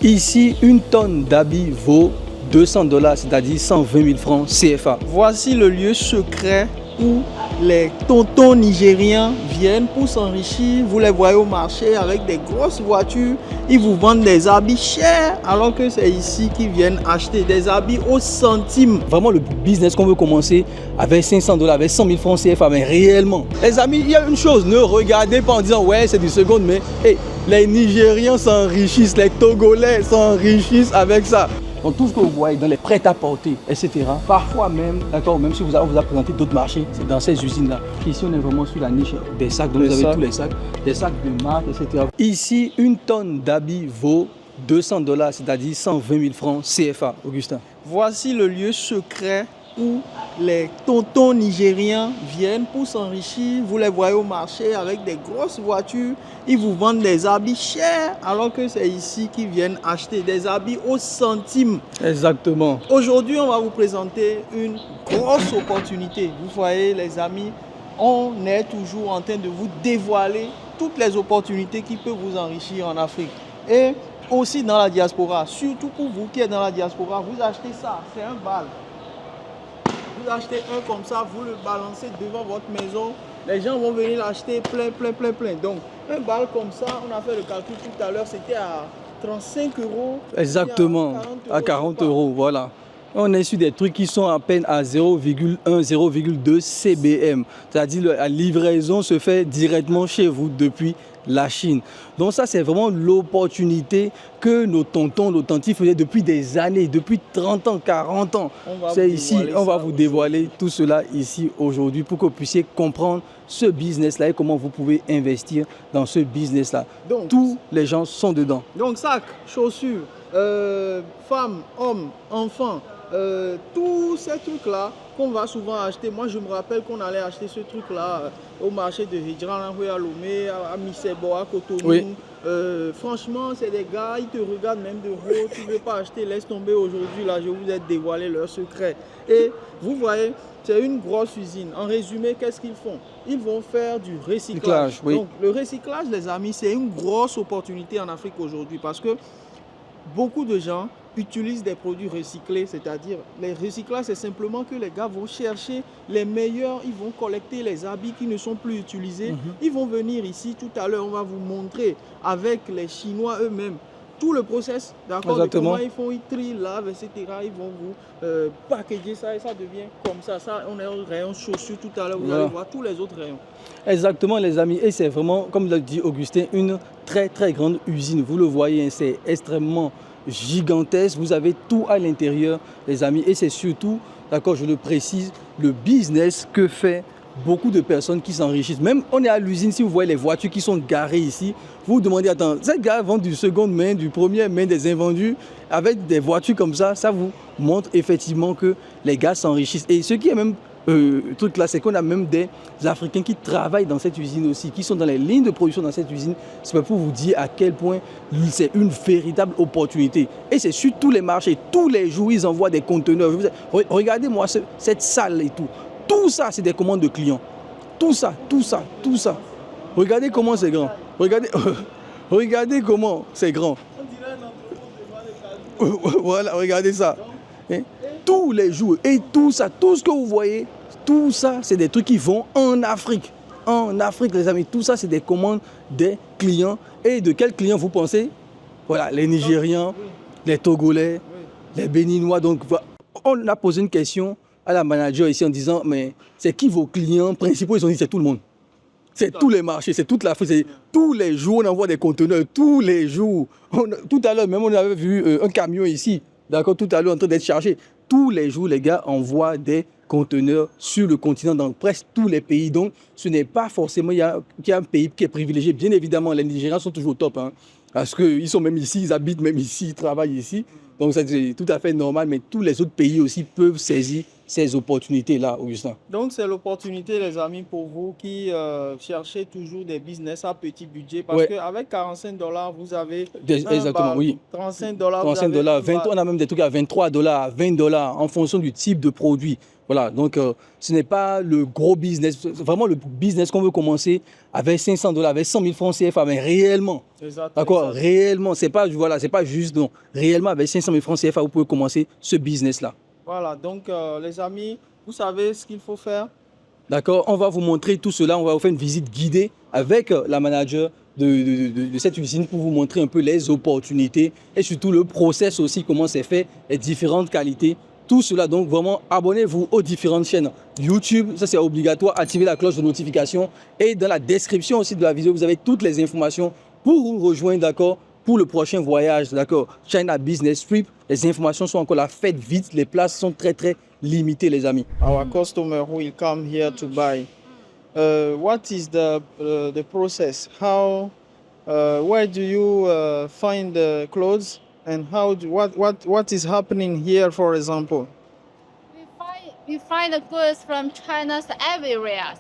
Ici, une tonne d'habits vaut 200 $, c'est-à-dire 120 000 francs CFA. Voici le lieu secret où les tontons nigériens viennent pour s'enrichir. Vous les voyez au marché avec des grosses voitures. Ils vous vendent des habits chers alors que c'est ici qu'ils viennent acheter des habits au centime. Vraiment le business qu'on veut commencer avec 500 $, avec 100 000 francs CFA, mais réellement. Les amis, il y a une chose, ne regardez pas en disant ouais c'est du second, mais hey, les Nigérians s'enrichissent, les Togolais s'enrichissent avec ça. Donc tout ce que vous voyez dans les prêt-à-porter, etc. Parfois même, d'accord, même si on vous a présenté d'autres marchés, c'est dans ces usines-là. Ici, on est vraiment sur la niche des sacs, donc vous avez tous les sacs, des sacs de marque, etc. Ici, une tonne d'habits vaut 200 $, c'est-à-dire 120 000 francs CFA, Augustin. Voici le lieu secret où les tontons nigériens viennent pour s'enrichir. Vous les voyez au marché avec des grosses voitures. Ils vous vendent des habits chers alors que c'est ici qu'ils viennent acheter des habits au centime. Exactement. Aujourd'hui, on va vous présenter une grosse opportunité. Vous voyez les amis, on est toujours en train de vous dévoiler toutes les opportunités qui peuvent vous enrichir en Afrique. Et aussi dans la diaspora, surtout pour vous qui êtes dans la diaspora, vous achetez ça, c'est un bal. Vous achetez un comme ça, vous le balancez devant votre maison. Les gens vont venir l'acheter plein. Donc, un bal comme ça, on a fait le calcul tout à l'heure, c'était à 35 €. Exactement, à 40 €, voilà. On est sur des trucs qui sont à peine à 0,1, 0,2 CBM. C'est-à-dire la livraison se fait directement chez vous depuis la Chine. Donc ça, c'est vraiment l'opportunité que nos tontons, nos tantis faisaient depuis des années, depuis 30 ans, 40 ans. C'est ici, on va vous dévoiler tout cela ici aujourd'hui pour que vous puissiez comprendre ce business-là et comment vous pouvez investir dans ce business-là. Tous les gens sont dedans. Donc sacs, chaussures, femmes, hommes, enfants, tous ces trucs-là qu'on va souvent acheter. Moi, je me rappelle qu'on allait acheter ce truc-là au marché de Hidran, à Lomé, à Misebo, à Cotonou. Oui. Franchement, c'est des gars, ils te regardent même de haut. Tu ne veux pas acheter, laisse tomber aujourd'hui. Là, je vous ai dévoilé leur secret. Et vous voyez, c'est une grosse usine. En résumé, qu'est-ce qu'ils font? Ils vont faire du recyclage. Oui. Donc, le recyclage, les amis, c'est une grosse opportunité en Afrique aujourd'hui parce que beaucoup de gens utilisent des produits recyclés, c'est-à-dire les recyclages, c'est simplement que les gars vont chercher les meilleurs, ils vont collecter les habits qui ne sont plus utilisés, ils vont venir ici, tout à l'heure on va vous montrer avec les Chinois eux-mêmes tout le process, d'accord, de comment ils font, ils trient, lavent, etc. Ils vont vous packager ça et ça devient comme ça. Ça, on est au rayon chaussures tout à l'heure, vous allez voir tous les autres rayons. Exactement les amis, et c'est vraiment, comme l'a dit Augustin, une très grande usine. Vous le voyez, c'est extrêmement gigantesque, vous avez tout à l'intérieur les amis, et c'est surtout, d'accord, je le précise, le business que fait beaucoup de personnes qui s'enrichissent. Même on est à l'usine, si vous voyez les voitures qui sont garées ici, vous vous demandez, attends, ces gars vendent du seconde main, du premier main, des invendus, avec des voitures comme ça vous montre effectivement que les gars s'enrichissent. Et ce qui est même truc là, c'est qu'on a même des Africains qui travaillent dans cette usine aussi, qui sont dans les lignes de production dans cette usine. C'est pour vous dire à quel point c'est une véritable opportunité. Et c'est sur tous les marchés, tous les jours, ils envoient des conteneurs. Regardez-moi cette salle et tout. Tout ça, c'est des commandes de clients. Tout ça. Regardez comment c'est grand. Regardez comment c'est grand. Voilà, regardez ça. Tous les jours. Et tout ça, tout ce que vous voyez, tout ça, c'est des trucs qui vont en Afrique. En Afrique, les amis, tout ça, c'est des commandes des clients. Et de quels clients vous pensez? Voilà, les Nigérians, les Togolais, les Béninois. Donc, on a posé une question à la manager ici en disant, mais c'est qui vos clients principaux? Ils ont dit, c'est tout le monde. C'est tous les marchés, c'est toute l'Afrique. Tous les jours, on envoie des conteneurs, tous les jours. Tout à l'heure, même, on avait vu un camion ici, d'accord, tout à l'heure, en train d'être chargé. Tous les jours, les gars envoient des conteneurs sur le continent, dans presque tous les pays. Donc, ce n'est pas forcément qu'il y a un pays qui est privilégié. Bien évidemment, les Nigériens sont toujours au top, hein, parce qu'ils sont même ici, ils habitent même ici, ils travaillent ici. Donc, c'est tout à fait normal, mais tous les autres pays aussi peuvent saisir ces opportunités-là, Augustin? Donc, c'est l'opportunité, les amis, pour vous qui cherchez toujours des business à petit budget. Parce Ouais. qu'avec 45 $, vous avez Exactement, oui. 35 $, 35 vous avez $, on a même des trucs à 23 $, 20 $ en fonction du type de produit. Voilà, donc ce n'est pas le gros business, vraiment le business qu'on veut commencer avec 500 $, avec 100 000 francs CFA, mais réellement. D'accord, réellement, c'est pas, voilà, c'est pas juste, non. Réellement, avec 500 000 francs CFA, vous pouvez commencer ce business-là. Voilà, donc les amis, vous savez ce qu'il faut faire. D'accord, on va vous montrer tout cela, on va vous faire une visite guidée avec la manager de cette usine pour vous montrer un peu les opportunités et surtout le process aussi, comment c'est fait, les différentes qualités. Tout cela, donc vraiment, abonnez-vous aux différentes chaînes YouTube, ça c'est obligatoire, activez la cloche de notification et dans la description aussi de la vidéo, vous avez toutes les informations pour vous rejoindre, d'accord, pour le prochain voyage, d'accord, China Business Trip. Les informations sont encore là, faites vite, les places sont très limitées, les amis. Our customer who will come here to buy, what is the process? How, where do you find the clothes? And what is happening here, for example? We find the goods from China's everywhere.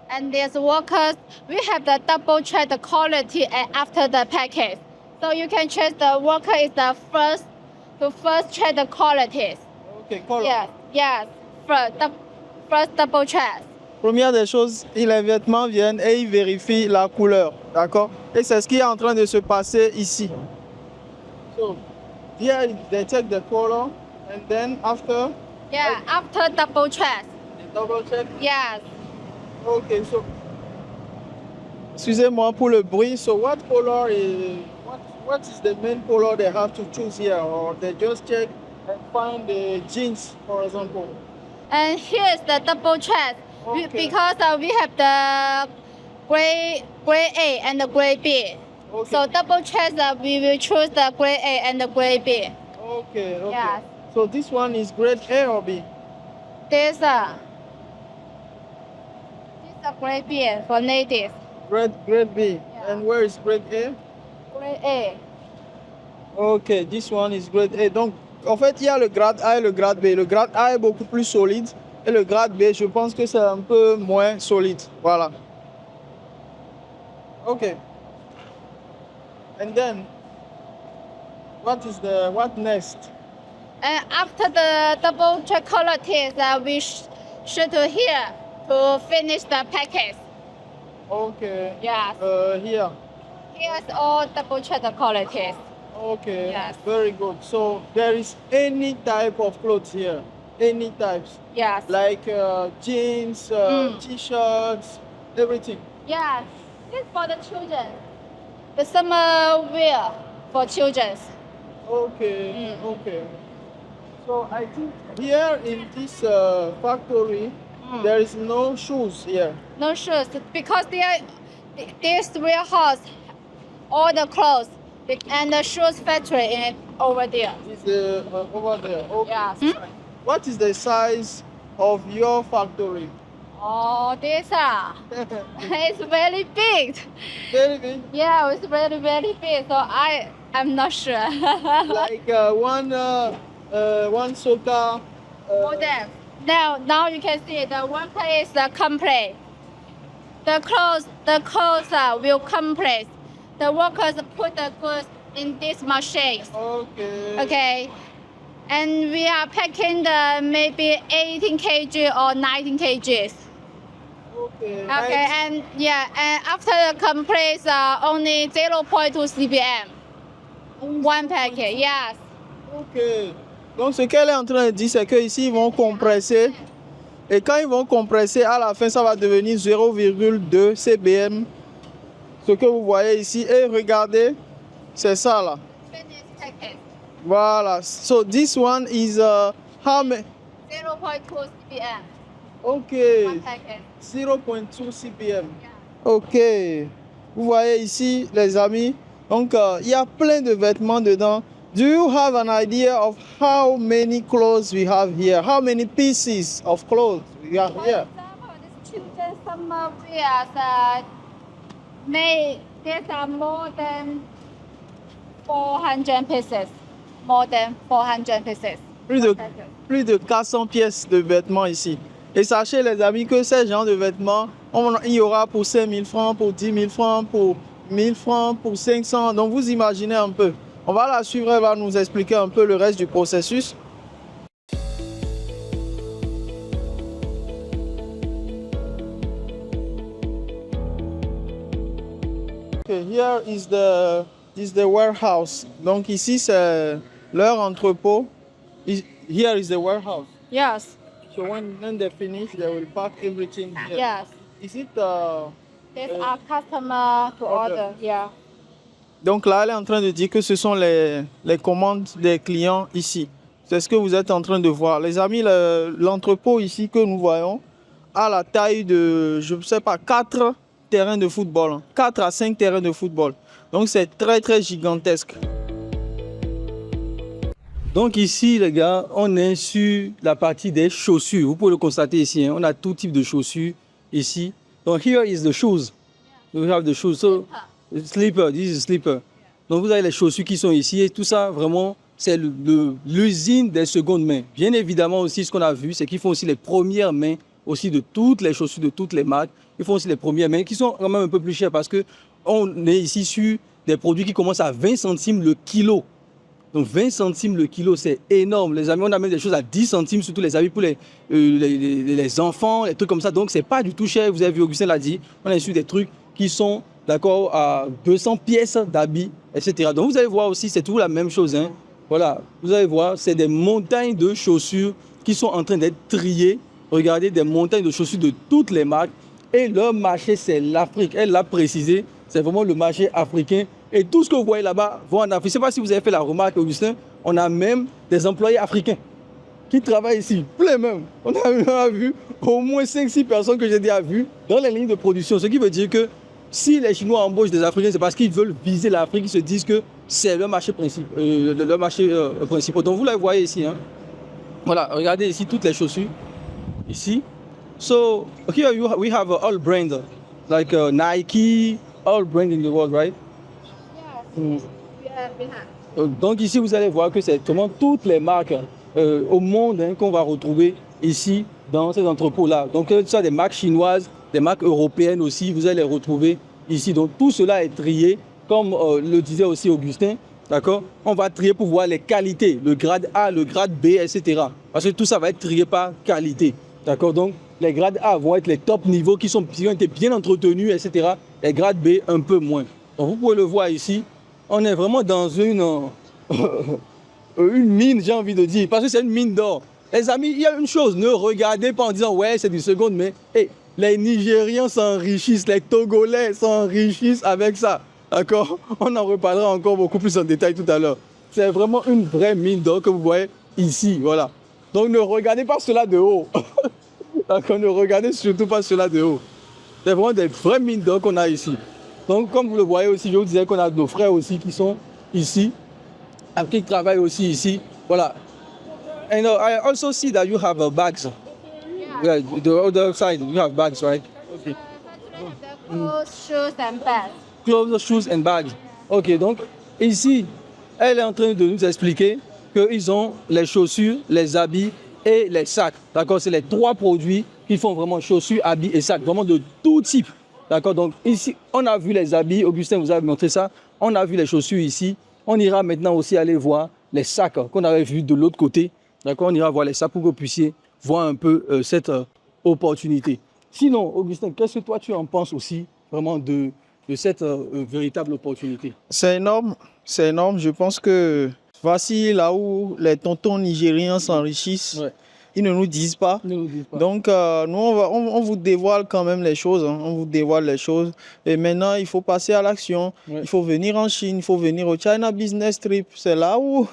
And there's workers, we have the double check the quality after the package. So you can check the worker is the first to first check the qualities. Okay, quality. Yes. First double check. Première des choses, les vêtements viennent et ils vérifient la couleur, d'accord? Et c'est ce qui est en train de se passer ici. So, here they check the color and then after? Yeah, after double check. Double check? Yes. Okay, so, excusez-moi pour le bruit. So what color is, what is the main color they have to choose here? Or they just check and find the jeans, for example? And here's the double check. Okay. Because we have the gray A and the gray B. Okay. So double check that we will choose the gray A and the gray B. Okay. Yes. So this one is grade A or B? This is gray B for ladies. Grade B. Yeah. And where is grade A? Gray A. Ok, this one is grade A. Donc, en fait, il y a le grade A et le grade B. Le grade A est beaucoup plus solide et le grade B, je pense que c'est un peu moins solide. Voilà. Ok. And then, what next? And after the double check qualities, we should here to finish the package. Okay. Yes. Here. Here's all double check the qualities. Okay. Yes. Very good. So there is any type of clothes here. Any types. Yes. Like jeans, t-shirts, everything. Yeah, this is for the children. The summer wear for children. Okay, okay. So I think here in this factory, there is no shoes here. No shoes because this warehouse, all the clothes and the shoes factory in over there. It's over there. Okay. Yes. What is the size of your factory? Oh, this it's very big. Very big. Yeah, it's very big. So I'm not sure. Like one soda. Modern. Now you can see the worker is complete. The clothes will complete. The workers put the goods in this machine. Okay. Okay. And we are packing the maybe 18 kg or 19 kgs. Okay. Okay, and after the complete, only 0.2 cpm. One packet, yes. Ok. Donc ce qu'elle est en train de dire, c'est qu'ici, ils vont compresser. Et quand ils vont compresser, à la fin, ça va devenir 0,2 cbm. Ce que vous voyez ici. Et regardez, c'est ça là. Finished packet. Voilà. So this one is how many? 0.2 cpm. Ok. One packet. 0,2 cbm. Yeah. Ok. Vous voyez ici, les amis. Donc, il y a plein de vêtements dedans. Do you have an idea of how many clothes we have here? How many pieces of clothes we have For here? example, this children's summer wears, there's more than 400 pieces. More than 400 pieces. plus de 400 pièces de vêtements ici. Et sachez les amis que ces genres de vêtements, il y aura pour 5 000 francs, pour 10 000 francs, pour 1 000 francs, pour 500. Donc vous imaginez un peu. On va la suivre, elle va nous expliquer un peu le reste du processus. Okay, here is the warehouse. Donc ici c'est leur entrepôt. Here is the warehouse. Yes. So when they finish, they will pack everything here. Yes. Is it There's our customer to order. Yeah. Donc là, elle est en train de dire que ce sont les commandes des clients ici. C'est ce que vous êtes en train de voir. Les amis, l'entrepôt ici que nous voyons a la taille de, je ne sais pas, 4 terrains de football. 4 à 5 terrains de football. Donc c'est très très gigantesque. Donc ici, les gars, on est sur la partie des chaussures. Vous pouvez le constater ici. Hein. On a tout type de chaussures ici. Donc here is the shoes. We have the shoes. So, slipper, this is slipper. Donc vous avez les chaussures qui sont ici. Et tout ça, vraiment, c'est l'usine des secondes mains. Bien évidemment aussi, ce qu'on a vu, c'est qu'ils font aussi les premières mains aussi de toutes les chaussures, de toutes les marques. Ils font aussi les premières mains qui sont quand même un peu plus chères parce qu'on est ici sur des produits qui commencent à 20 centimes le kilo. Donc 20 centimes le kilo, c'est énorme. Les amis, on a même des choses à 10 centimes, surtout les habits pour les enfants, les trucs comme ça. Donc c'est pas du tout cher. Vous avez vu, Augustin l'a dit, on a sur des trucs qui sont d'accord à 200 pièces d'habits, etc. Donc vous allez voir aussi, c'est toujours la même chose. Hein. Voilà, vous allez voir, c'est des montagnes de chaussures qui sont en train d'être triées. Regardez, des montagnes de chaussures de toutes les marques. Et leur marché, c'est l'Afrique. Elle l'a précisé, c'est vraiment le marché africain. Et tout ce que vous voyez là-bas va en Afrique. Je ne sais pas si vous avez fait la remarque, Augustin, on a même des employés africains qui travaillent ici, plein même. On a vu au moins 5-6 personnes que j'ai déjà vues dans les lignes de production. Ce qui veut dire que si les Chinois embauchent des Africains, c'est parce qu'ils veulent viser l'Afrique. Ils se disent que c'est leur marché principal. Donc vous les voyez ici. Hein. Voilà, regardez ici toutes les chaussures. Ici. So here we have all brands like Nike, all brands in the world, right? Donc ici, vous allez voir que c'est vraiment toutes les marques au monde hein, qu'on va retrouver ici dans ces entrepôts-là. Donc ce sont des marques chinoises, des marques européennes aussi, vous allez les retrouver ici. Donc tout cela est trié, comme le disait aussi Augustin, d'accord? On va trier pour voir les qualités, le grade A, le grade B, etc. Parce que tout ça va être trié par qualité, d'accord? Donc les grades A vont être les top niveaux qui ont été bien entretenus, etc. Les grades B, un peu moins. Donc vous pouvez le voir ici. On est vraiment dans une mine, j'ai envie de dire, parce que c'est une mine d'or. Les amis, il y a une chose, ne regardez pas en disant « ouais, c'est du seconde main ». Hey, les Nigérians s'enrichissent, les Togolais s'enrichissent avec ça. D'accord? On en reparlera encore beaucoup plus en détail tout à l'heure. C'est vraiment une vraie mine d'or que vous voyez ici, voilà. Donc ne regardez pas cela de haut. D'accord? Ne regardez surtout pas cela de haut. C'est vraiment des vraies mines d'or qu'on a ici. Donc, comme vous le voyez aussi, je vous disais qu'on a nos frères aussi qui sont ici, qui travaillent aussi ici. Voilà. And I also see that you have bags. Yeah, the other side, you have bags, right? Okay. Clothes, shoes and bags. Clothes, shoes and bags. Ok, donc ici, elle est en train de nous expliquer qu'ils ont les chaussures, les habits et les sacs. D'accord, c'est les 3 produits qui font vraiment chaussures, habits et sacs, vraiment de tout type. D'accord, donc ici, on a vu les habits, Augustin vous a montré ça, on a vu les chaussures ici, on ira maintenant aussi aller voir les sacs qu'on avait vus de l'autre côté, d'accord, on ira voir les sacs pour que vous puissiez voir un peu cette opportunité. Sinon, Augustin, qu'est-ce que toi tu en penses aussi vraiment de cette véritable opportunité? C'est énorme, je pense que voici là où les tontons nigériens s'enrichissent. Ouais. Ils ne nous disent pas. Donc, nous, on vous dévoile quand même les choses. Hein. On vous dévoile les choses. Et maintenant, il faut passer à l'action. Ouais. Il faut venir en Chine. Il faut venir au China Business Trip. C'est là où...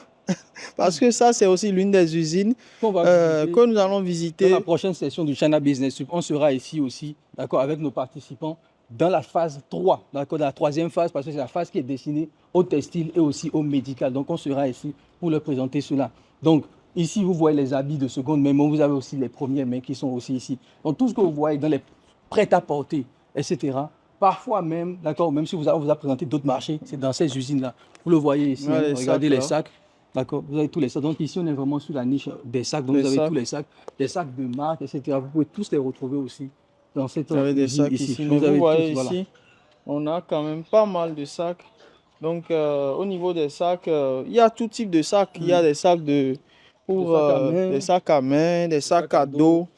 Parce que ça, c'est aussi l'une des usines que nous allons visiter. Dans la prochaine session du China Business Trip, on sera ici aussi, d'accord, avec nos participants, dans la phase 3, d'accord, dans la 3e phase, parce que c'est la phase qui est destinée au textile et aussi au médical. Donc, on sera ici pour leur présenter cela. Donc, ici, vous voyez les habits de seconde main, mais vous avez aussi les premières mains qui sont aussi ici. Donc, tout ce que vous voyez dans les prêt-à-porter, etc. Parfois même, d'accord, même si on vous a présenté d'autres marchés, c'est dans ces usines-là. Vous le voyez ici, ouais, regardez les sacs. D'accord, vous avez tous les sacs. Donc ici, on est vraiment sur la niche des sacs. Donc Des vous avez sacs. tous les sacs, des sacs de marque, etc. Vous pouvez tous les retrouver aussi dans cette Vous avez des usine sacs ici. ici. Donc, Mais vous vous avez voyez tous, voilà. ici, on a quand même pas mal de sacs. Donc, au niveau des sacs, il y a tout type de sacs. Il y a des sacs pour sacs à main, des sacs à main, des sacs sacs à à dos.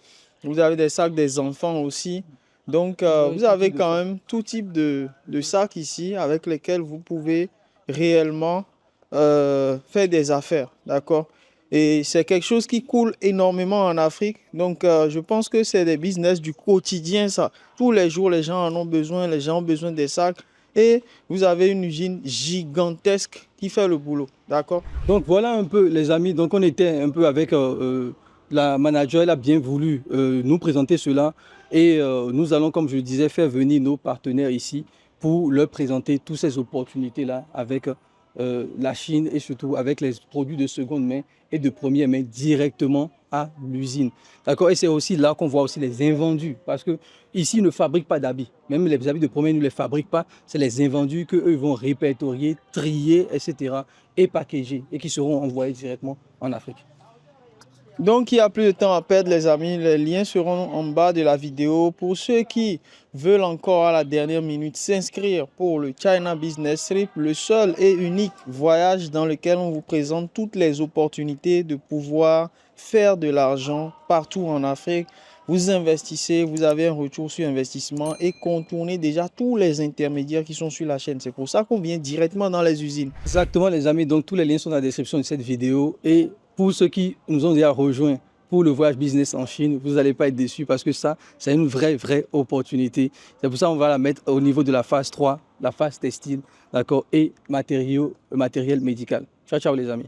Vous avez des sacs des enfants aussi. Donc, avez vous tout avez type de quand sacs. même tout type de sacs ici avec lesquels vous pouvez réellement faire des affaires. D'accord? Et c'est quelque chose qui coule énormément en Afrique. Donc, je pense que c'est des business du quotidien, ça. Tous les jours, les gens en ont besoin. Les gens ont besoin des sacs. Et vous avez une usine gigantesque qui fait le boulot. D'accord? Donc voilà un peu les amis, donc on était un peu avec la manager, elle a bien voulu nous présenter cela et nous allons, comme je le disais, faire venir nos partenaires ici pour leur présenter toutes ces opportunités-là avec la Chine et surtout avec les produits de seconde main et de première main directement à l'usine. D'accord? Et c'est aussi là qu'on voit aussi les invendus parce que ici, ils ne fabriquent pas d'habits. Même les habits de première, ils ne les fabriquent pas. C'est les invendus qu'eux vont répertorier, trier, etc. et packagés et qui seront envoyés directement en Afrique. Donc, il n'y a plus de temps à perdre, les amis. Les liens seront en bas de la vidéo. Pour ceux qui veulent encore à la dernière minute s'inscrire pour le China Business Trip, le seul et unique voyage dans lequel on vous présente toutes les opportunités de pouvoir faire de l'argent partout en Afrique. Vous investissez, vous avez un retour sur investissement et contournez déjà tous les intermédiaires qui sont sur la chaîne. C'est pour ça qu'on vient directement dans les usines. Exactement les amis, donc tous les liens sont dans la description de cette vidéo et pour ceux qui nous ont déjà rejoints pour le voyage business en Chine, vous n'allez pas être déçus parce que ça, c'est une vraie opportunité. C'est pour ça qu'on va la mettre au niveau de la phase 3, la phase textile, d'accord, et matériel médical. Ciao, ciao les amis.